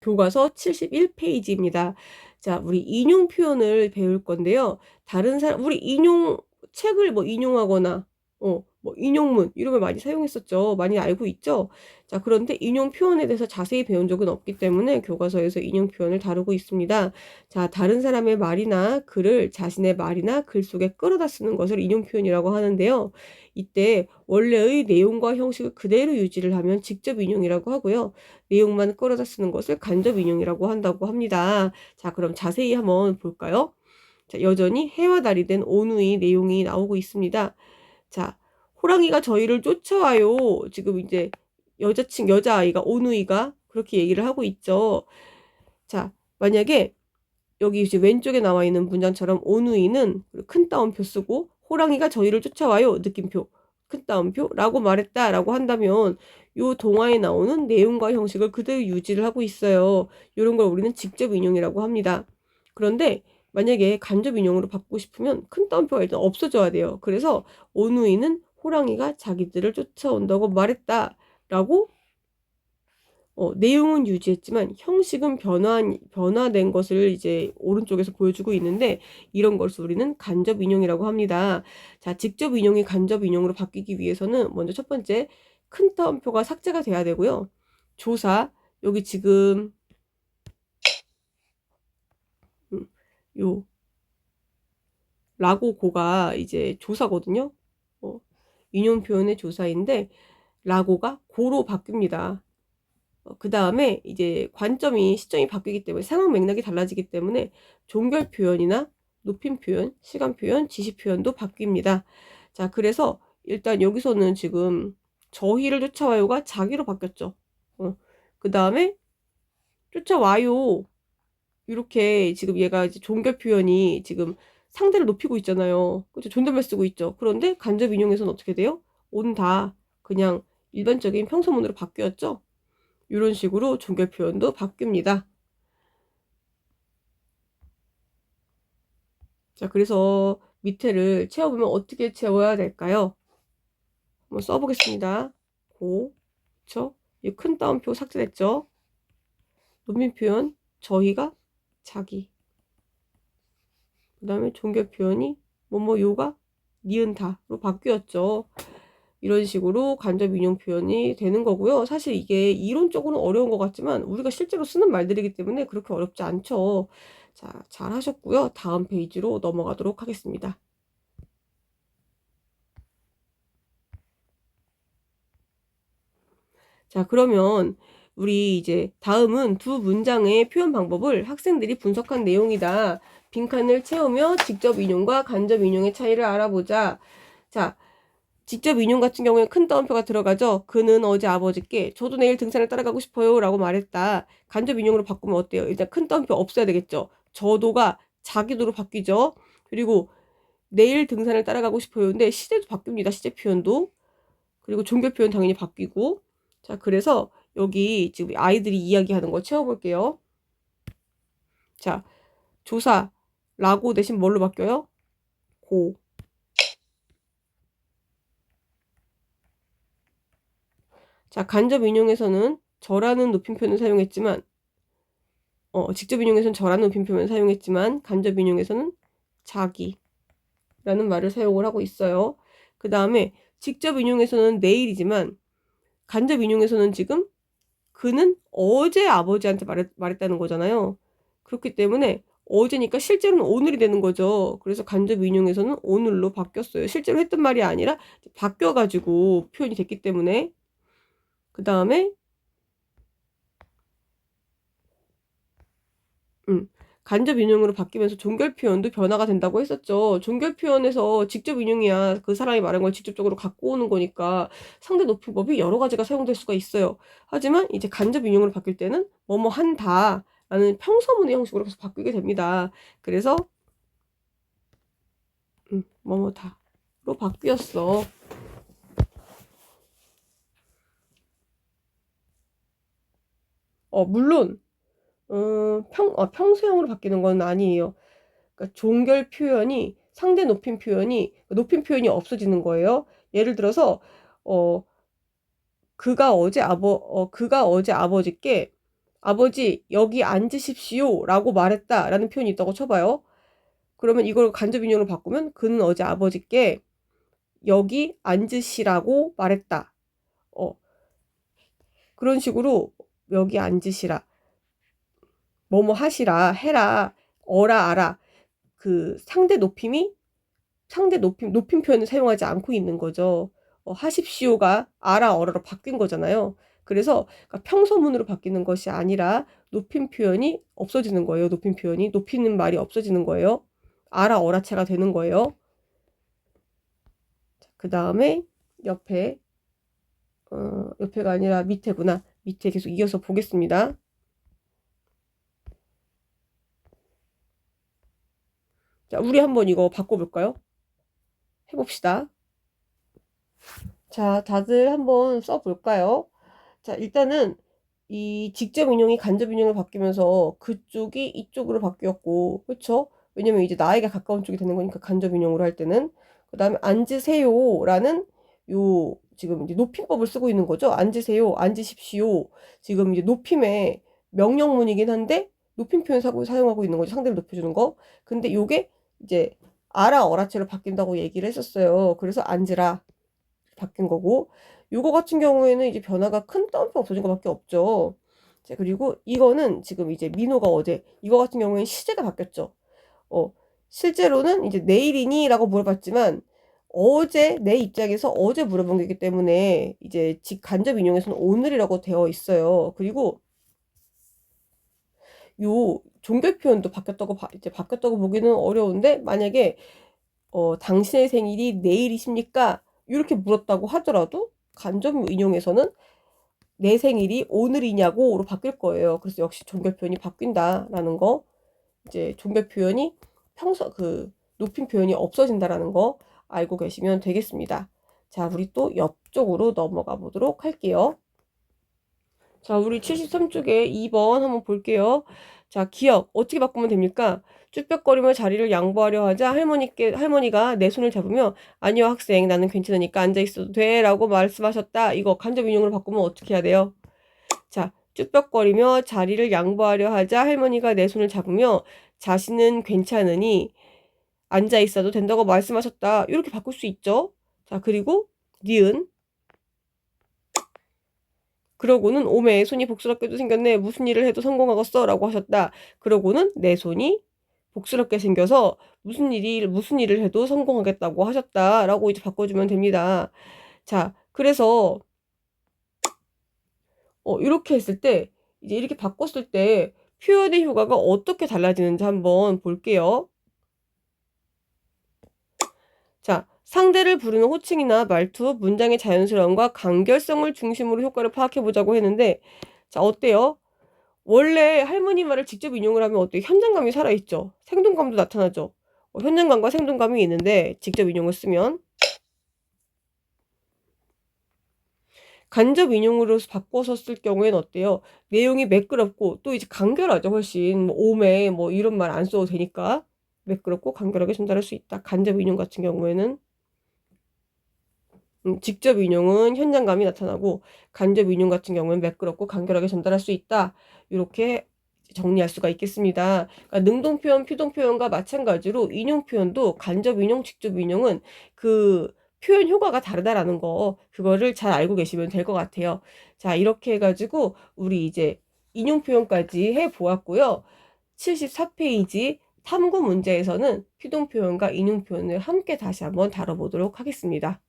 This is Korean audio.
교과서 71페이지입니다. 자, 우리 인용 표현을 배울 건데요. 다른 사람, 우리 책을 뭐 인용하거나, 뭐 인용문, 이런 걸 많이 사용했었죠. 많이 알고 있죠? 자, 그런데 인용 표현에 대해서 자세히 배운 적은 없기 때문에 교과서에서 인용 표현을 다루고 있습니다. 자, 다른 사람의 말이나 글을 자신의 말이나 글 속에 끌어다 쓰는 것을 인용 표현이라고 하는데요. 이때 원래의 내용과 형식을 그대로 유지를 하면 직접 인용이라고 하고요. 내용만 끌어다 쓰는 것을 간접 인용이라고 한다고 합니다. 자, 그럼 자세히 한번 볼까요? 자, 여전히 해와 달이 된 오누이 내용이 나오고 있습니다. 자, 호랑이가 저희를 쫓아와요. 지금 이제 여자아이가, 오누이가 그렇게 얘기를 하고 있죠. 자, 만약에 여기 이제 왼쪽에 나와 있는 문장처럼 오누이는 큰 따옴표 쓰고 호랑이가 저희를 쫓아와요. 느낌표. 큰 따옴표라고 말했다라고 한다면 요 동화에 나오는 내용과 형식을 그대로 유지를 하고 있어요. 이런 걸 우리는 직접 인용이라고 합니다. 그런데 만약에 간접 인용으로 바꾸고 싶으면 큰 따옴표가 일단 없어져야 돼요. 그래서 오누이는 호랑이가 자기들을 쫓아온다고 말했다라고 내용은 유지했지만 형식은 변화된 것을 이제 오른쪽에서 보여주고 있는데 이런 것을 우리는 간접 인용이라고 합니다. 자, 직접 인용이 간접 인용으로 바뀌기 위해서는 먼저 첫 번째 큰 따옴표가 삭제가 돼야 되고요. 조사, 여기 지금 요 라고 고가 이제 조사거든요. 인용 표현의 조사인데 라고가 고로 바뀝니다. 그 다음에 이제 시점이 바뀌기 때문에 상황 맥락이 달라지기 때문에 종결 표현이나 높임 표현, 시간 표현, 지시 표현도 바뀝니다. 자, 그래서 일단 여기서는 지금 저희를 쫓아와요가 자기로 바뀌었죠. 그 다음에 쫓아와요. 이렇게 지금 얘가 이제 종결 표현이 지금 상대를 높이고 있잖아요. 그렇죠? 존댓말 쓰고 있죠. 그런데 간접 인용에서는 어떻게 돼요? 온다. 그냥 일반적인 평서문으로 바뀌었죠. 이런 식으로 종결 표현도 바뀝니다. 자, 그래서 밑에를 채워보면 어떻게 채워야 될까요? 한번 써보겠습니다. 그쵸? 이 큰 따옴표 삭제됐죠? 논민 표현, 저희가, 자기. 그 다음에 종결 표현이 요가, 니은 다로 바뀌었죠. 이런 식으로 간접 인용 표현이 되는 거고요. 사실 이게 이론적으로는 어려운 것 같지만 우리가 실제로 쓰는 말들이기 때문에 그렇게 어렵지 않죠. 자, 잘 하셨고요. 다음 페이지로 넘어가도록 하겠습니다. 자, 그러면 우리 이제 다음은 두 문장의 표현 방법을 학생들이 분석한 내용이다. 빈칸을 채우며 직접 인용과 간접 인용의 차이를 알아보자. 자, 직접 인용 같은 경우에 큰 따옴표가 들어가죠. 그는 어제 아버지께 저도 내일 등산을 따라가고 싶어요 라고 말했다. 간접 인용으로 바꾸면 어때요? 일단 큰 따옴표 없어야 되겠죠. 저도가 자기도로 바뀌죠. 그리고 내일 등산을 따라가고 싶어요. 근데 시제도 바뀝니다. 시제 표현도. 그리고 종교 표현 당연히 바뀌고. 자, 그래서 여기 지금 아이들이 이야기하는 거 채워볼게요. 자, 조사 라고 대신 뭘로 바뀌어요? 고. 자, 간접 인용에서는 저라는 높임표는 사용했지만 직접 인용에서는 저라는 높임표는 사용했지만 간접 인용에서는 자기라는 말을 사용을 하고 있어요. 그 다음에 직접 인용에서는 내일이지만 간접 인용에서는 지금 그는 어제 아버지한테 말했다는 거잖아요. 그렇기 때문에 어제니까 실제로는 오늘이 되는 거죠. 그래서 간접 인용에서는 오늘로 바뀌었어요. 실제로 했던 말이 아니라 바뀌어가지고 표현이 됐기 때문에. 그 다음에 간접 인용으로 바뀌면서 종결 표현도 변화가 된다고 했었죠. 종결 표현에서 직접 인용이야 그 사람이 말한 걸 직접적으로 갖고 오는 거니까 상대 높임법이 여러 가지가 사용될 수가 있어요. 하지만 이제 간접 인용으로 바뀔 때는 뭐뭐 한다 라는 평서문의 형식으로 계속 바뀌게 됩니다. 그래서 뭐뭐 다로 바뀌었어. 물론 평소형으로 바뀌는 건 아니에요. 그러니까 종결 표현이 상대 높임 표현이 없어지는 거예요. 예를 들어서 그가 어제 아버지께 아버지 여기 앉으십시오 라고 말했다 라는 표현이 있다고 쳐봐요. 그러면 이걸 간접인용으로 바꾸면 그는 어제 아버지께 여기 앉으시라고 말했다. 그런 식으로 여기 앉으시라, 뭐뭐 하시라, 해라, 어라, 알아. 그 상대 높임이 높임 표현을 사용하지 않고 있는 거죠. 하십시오가 알아, 어라로 바뀐 거잖아요. 그래서 그러니까 평소문으로 바뀌는 것이 아니라 높임 표현이 없어지는 거예요. 높임 표현이, 높이는 말이 없어지는 거예요. 알아, 어라체가 되는 거예요. 그 다음에 옆에, 옆에가 아니라 밑에구나. 밑에 계속 이어서 보겠습니다. 자, 우리 한번 이거 바꿔볼까요? 해봅시다. 자, 다들 한번 써볼까요? 자, 일단은 이 직접 인용이 간접 인용으로 바뀌면서 그쪽이 이쪽으로 바뀌었고, 그렇죠? 왜냐면 이제 나에게 가까운 쪽이 되는 거니까 간접 인용으로 할 때는. 그 다음에 앉으세요라는 요 지금 이제 높임법을 쓰고 있는 거죠. 앉으세요, 앉으십시오. 지금 이제 높임의 명령문이긴 한데 높임 표현 사용하고 있는 거죠. 상대를 높여주는 거. 근데 요게 이제 아라 어라체로 바뀐다고 얘기를 했었어요. 그래서 앉으라 바뀐 거고, 요거 같은 경우에는 이제 변화가 큰 따옴표 없어진 것밖에 없죠. 자, 그리고 이거는 지금 이제 민호가 어제, 이거 같은 경우에는 시제가 바뀌었죠. 실제로는 이제 내일이니? 라고 물어봤지만 어제, 내 입장에서 어제 물어본 거기 때문에 이제 간접 인용에서는 오늘이라고 되어 있어요. 그리고 요 종교 표현도 이제 바뀌었다고 보기는 어려운데, 만약에 당신의 생일이 내일이십니까? 이렇게 물었다고 하더라도 간접 인용에서는 내 생일이 오늘이냐고로 바뀔 거예요. 그래서 역시 종교 표현이 바뀐다라는 거, 이제 종교 표현이 높임 표현이 없어진다라는 거 알고 계시면 되겠습니다. 자, 우리 또 옆쪽으로 넘어가 보도록 할게요. 자, 우리 73쪽에 2번 한번 볼게요. 자, 기억 어떻게 바꾸면 됩니까? 쭈뼛거리며 자리를 양보하려 하자 할머니가 내 손을 잡으며 아니요 학생, 나는 괜찮으니까 앉아있어도 돼 라고 말씀하셨다. 이거 간접 인용으로 바꾸면 어떻게 해야 돼요? 자, 쭈뼛거리며 자리를 양보하려 하자 할머니가 내 손을 잡으며 자신은 괜찮으니 앉아있어도 된다고 말씀하셨다. 이렇게 바꿀 수 있죠. 자, 그리고 니은, 그러고는 오메 손이 복스럽게도 생겼네. 무슨 일을 해도 성공하겠어 라고 하셨다. 그러고는 내 손이 복스럽게 생겨서 무슨 일을 해도 성공하겠다고 하셨다 라고 이제 바꿔주면 됩니다. 자, 그래서 이렇게 했을 때, 이제 이렇게 바꿨을 때 표현의 효과가 어떻게 달라지는지 한번 볼게요. 자, 상대를 부르는 호칭이나 말투, 문장의 자연스러움과 간결성을 중심으로 효과를 파악해보자고 했는데, 자, 어때요? 원래 할머니 말을 직접 인용을 하면 어때요? 현장감이 살아있죠. 생동감도 나타나죠. 현장감과 생동감이 있는데 직접 인용을 쓰면, 간접 인용으로 바꿔서 쓸 경우에는 어때요? 내용이 매끄럽고 또 이제 간결하죠. 훨씬 오매 뭐 이런 말 안 써도 되니까 매끄럽고 간결하게 전달할 수 있다. 간접 인용 같은 경우에는 직접 인용은 현장감이 나타나고 간접 인용 같은 경우는 매끄럽고 간결하게 전달할 수 있다. 이렇게 정리할 수가 있겠습니다. 그러니까 능동표현, 피동표현과 마찬가지로 인용 표현도 간접 인용, 직접 인용은 그 표현 효과가 다르다라는 거, 그거를 잘 알고 계시면 될 것 같아요. 자, 이렇게 해가지고 우리 이제 인용 표현까지 해보았고요. 74페이지 탐구 문제에서는 피동표현과 인용 표현을 함께 다시 한번 다뤄보도록 하겠습니다.